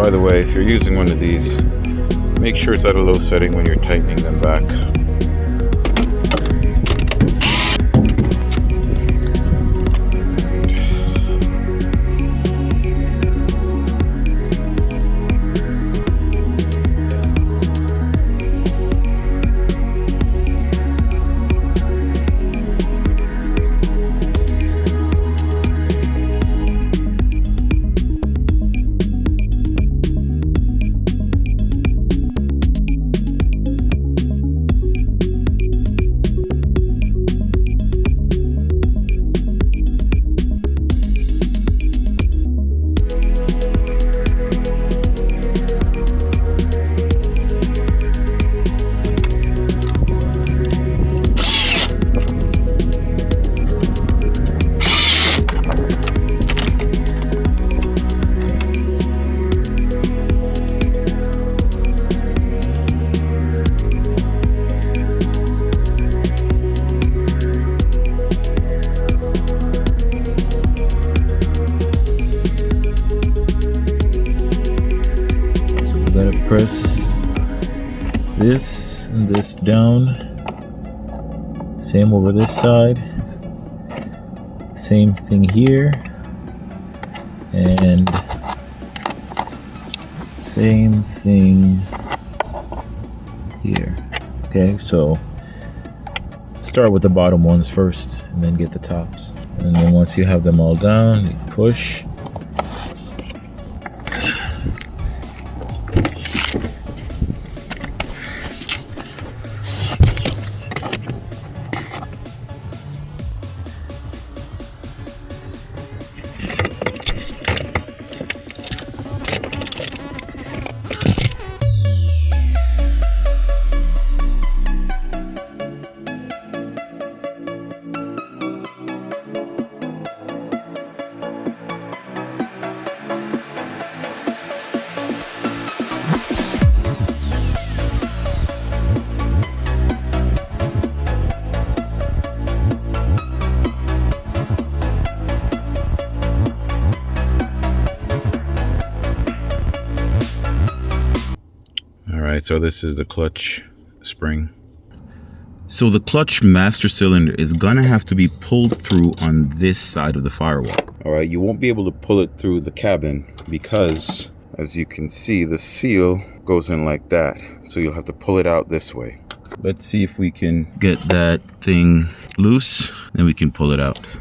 By the way, if you're using one of these, make sure it's at a low setting when you're tightening them back. Press this and this down. Same over this side. Same thing here. And same thing here. Okay, so start with the bottom ones first and then get the tops. And then once you have them all down, you push. So this is the clutch spring. So the clutch master cylinder is gonna have to be pulled through on this side of the firewall. All right, you won't be able to pull it through the cabin because, as you can see, the seal goes in like that. So you'll have to pull it out this way. Let's see if we can get that thing loose, then we can pull it out.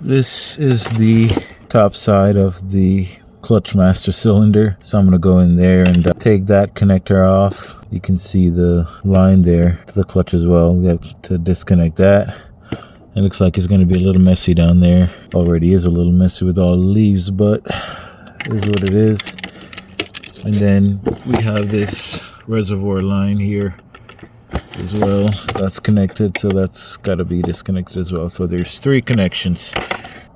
This is the top side of the clutch master cylinder, so I'm going to go in there and take that connector off. You can see the line there to the clutch as well. We have to disconnect that. It looks like it's going to be a little messy down there. Already is a little messy with all the leaves, but it is what it is. And then we have this reservoir line here as well. That's connected, so that's got to be disconnected as well. So there's 3 connections.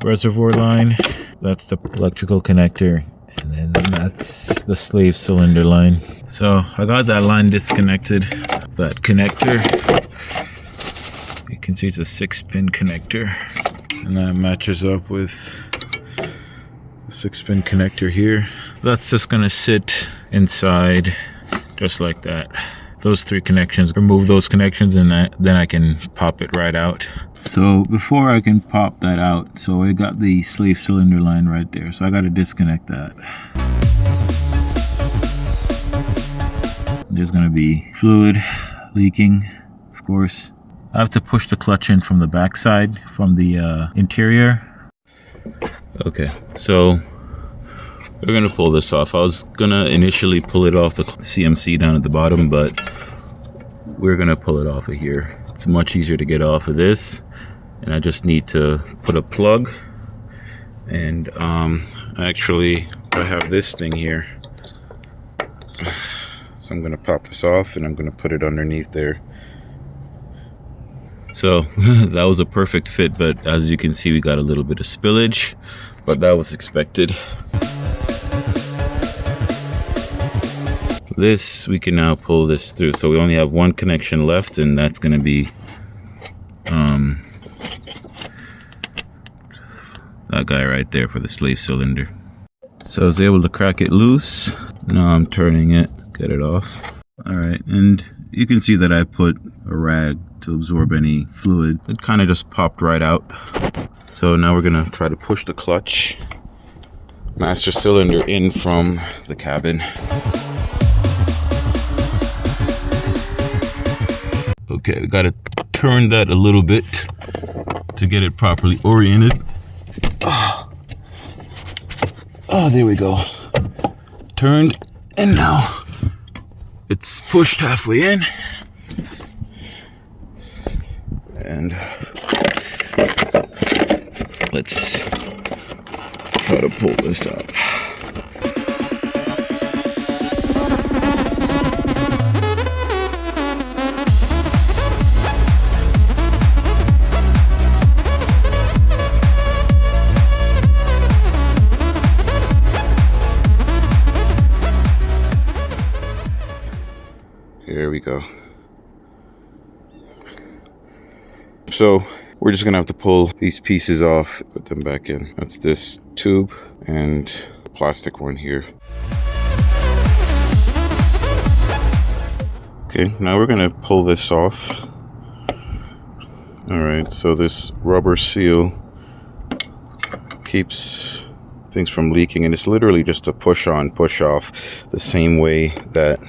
Reservoir line, that's the electrical connector, and then that's the slave cylinder line. So I got that line disconnected. That connector, you can see it's a 6-pin connector, and that matches up with the 6-pin connector here. That's just gonna sit inside just like that. Those 3 connections, remove those connections, and then I can pop it right out. So before I can pop that out, so I got the slave cylinder line right there, so I got to disconnect that. There's going to be fluid leaking, of course. I have to push the clutch in from the back side, from the interior. Okay, so we're going to pull this off. I was going to initially pull it off the CMC down at the bottom, but we're going to pull it off of here. It's much easier to get off of this, and I just need to put a plug, and actually I have this thing here, so I'm gonna pop this off and I'm gonna put it underneath there. So that was a perfect fit, but as you can see, we got a little bit of spillage, but that was expected. This, we can now pull this through. So we only have 1 connection left, and that's going to be that guy right there for the slave cylinder. So I was able to crack it loose. Now I'm turning it, get it off. All right, and you can see that I put a rag to absorb any fluid. It kind of just popped right out. So now we're gonna try to push the clutch master cylinder in from the cabin. Okay, we gotta turn that a little bit to get it properly oriented. Oh, there we go. Turned, and now it's pushed halfway in. And let's try to pull this out. Here we go. So we're just gonna have to pull these pieces off, put them back in. That's this tube and the plastic one here. Okay, now we're gonna pull this off. All right, so this rubber seal keeps things from leaking, and it's literally just a push on, push off, the same way that,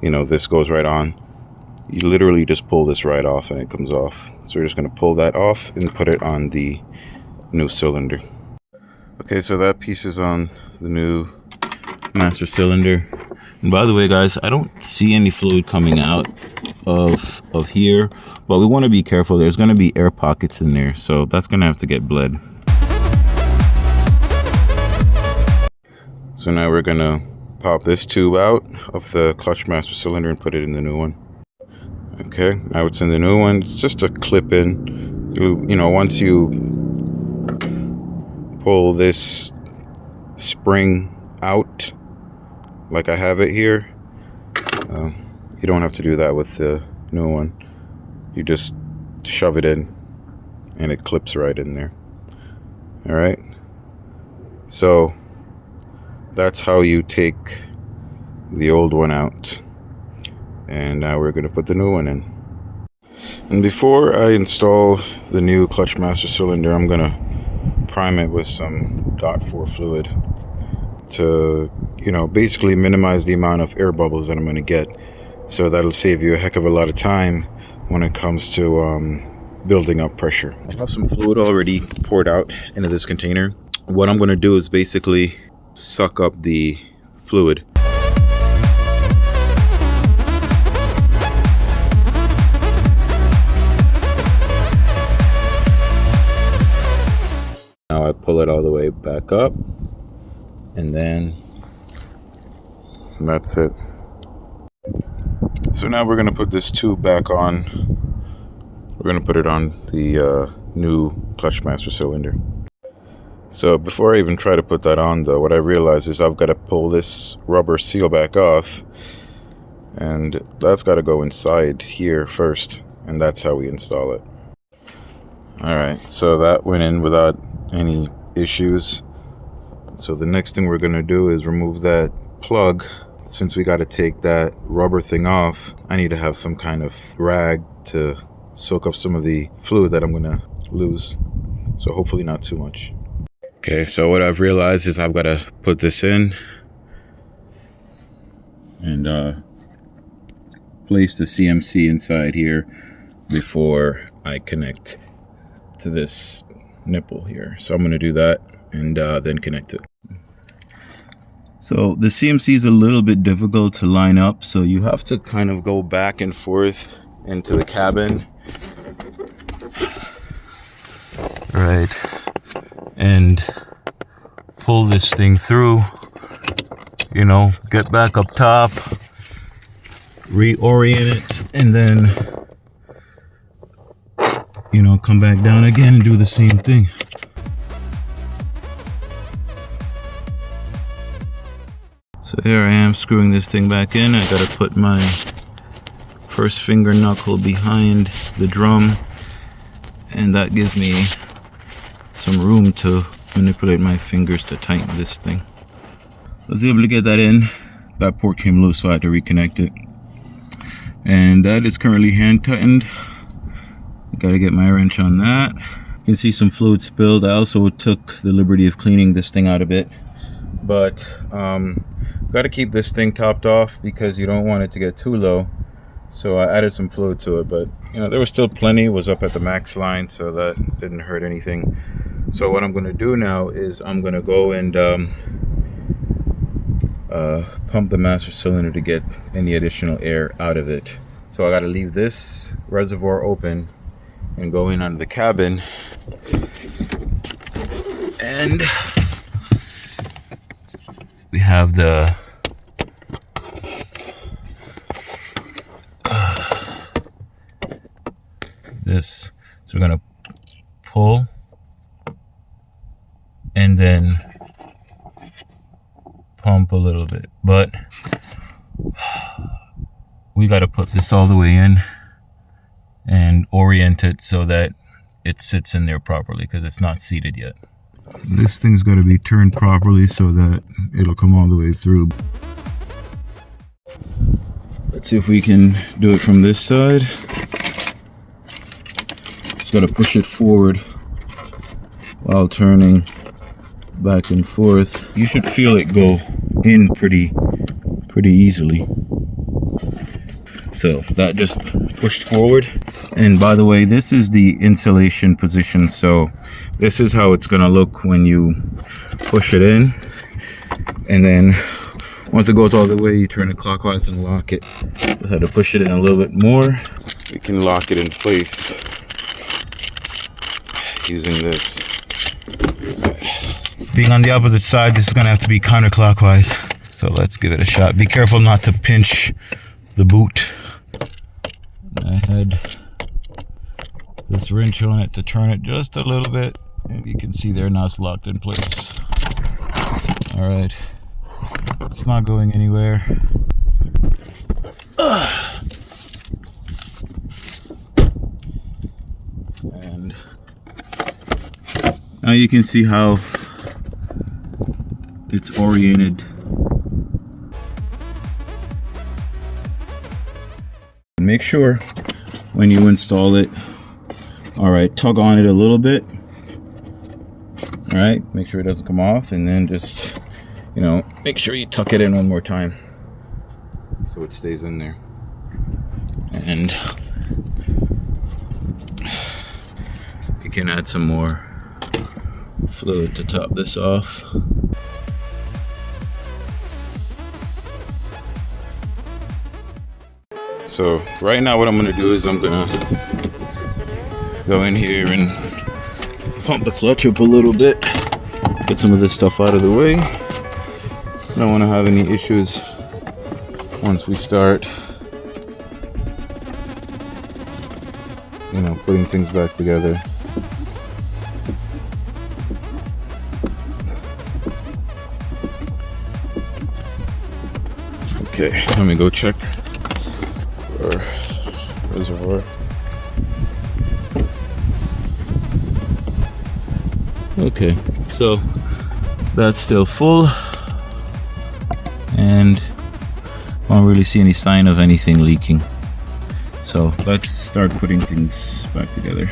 you know, this goes right on. You literally just pull this right off and it comes off. So we're just going to pull that off and put it on the new cylinder. Okay, so that piece is on the new master cylinder. And by the way, guys, I don't see any fluid coming out of here, but we want to be careful. There's going to be air pockets in there, so that's going to have to get bled. So now we're going to pop this tube out of the clutch master cylinder and put it in the new one. Okay, now it's in the new one. It's just a clip in. You know, once you pull this spring out, like I have it here, you don't have to do that with the new one. You just shove it in and it clips right in there. All right, so that's how you take the old one out. And now we're going to put the new one in. And before I install the new clutch master cylinder, I'm going to prime it with some .4 fluid to, you know, basically minimize the amount of air bubbles that I'm going to get. So that'll save you a heck of a lot of time when it comes to building up pressure. I have some fluid already poured out into this container. What I'm going to do is basically suck up the fluid. Now I pull it all the way back up, and then that's it. So now we're going to put this tube back on. We're going to put it on the new clutch master cylinder. So before I even try to put that on, though, what I realize is I've got to pull this rubber seal back off, and that's got to go inside here first, and that's how we install it. Alright, so that went in without any issues. So the next thing we're going to do is remove that plug. Since we got to take that rubber thing off, I need to have some kind of rag to soak up some of the fluid that I'm going to lose. So hopefully not too much. Okay, so what I've realized is I've got to put this in and place the CMC inside here before I connect to this nipple here. So I'm going to do that and then connect it. So the CMC is a little bit difficult to line up, so you have to kind of go back and forth into the cabin. Right. And pull this thing through, you know, get back up top, reorient it, and then, you know, come back down again and do the same thing. So here I am screwing this thing back in. I gotta put my first finger knuckle behind the drum, and that gives me some room to manipulate my fingers to tighten this thing. I was able to get that in. That port came loose, so I had to reconnect it. And that is currently hand tightened. I gotta get my wrench on that. You can see some fluid spilled. I also took the liberty of cleaning this thing out a bit, but gotta keep this thing topped off because you don't want it to get too low. So I added some fluid to it, but you know, there was still plenty. It was up at the max line, so that didn't hurt anything. So what I'm gonna do now is I'm gonna go and pump the master cylinder to get any additional air out of it. So I got to leave this reservoir open and go in under the cabin, and we have the this, so we're gonna pull and then pump a little bit, but we got to put this all the way in and orient it so that it sits in there properly because it's not seated yet. This thing's got to be turned properly so that it'll come all the way through. Let's see if we can do it from this side. Just got to push it forward while turning back and forth. You should feel it go in pretty easily. So that just pushed forward. And by the way, this is the insulation position, so this is how it's gonna look when you push it in. And then once it goes all the way, you turn it clockwise and lock it. Just had to push it in a little bit more. We can lock it in place using this. Being on the opposite side, this is gonna have to be counterclockwise. So let's give it a shot. Be careful not to pinch the boot. I had this wrench on it to turn it just a little bit, and you can see there now it's locked in place. All right, it's not going anywhere. And now you can see how it's oriented. Make sure when you install it, all right, tug on it a little bit. All right, make sure it doesn't come off, and then just, you know, make sure you tuck it in one more time so it stays in there. And you can add some more fluid to top this off. So right now what I'm gonna do is I'm gonna go in here and pump the clutch up a little bit, get some of this stuff out of the way. I don't want to have any issues once we start, you know, putting things back together. Okay, let me go check our reservoir. Okay, so that's still full, and I don't really see any sign of anything leaking. So let's start putting things back together.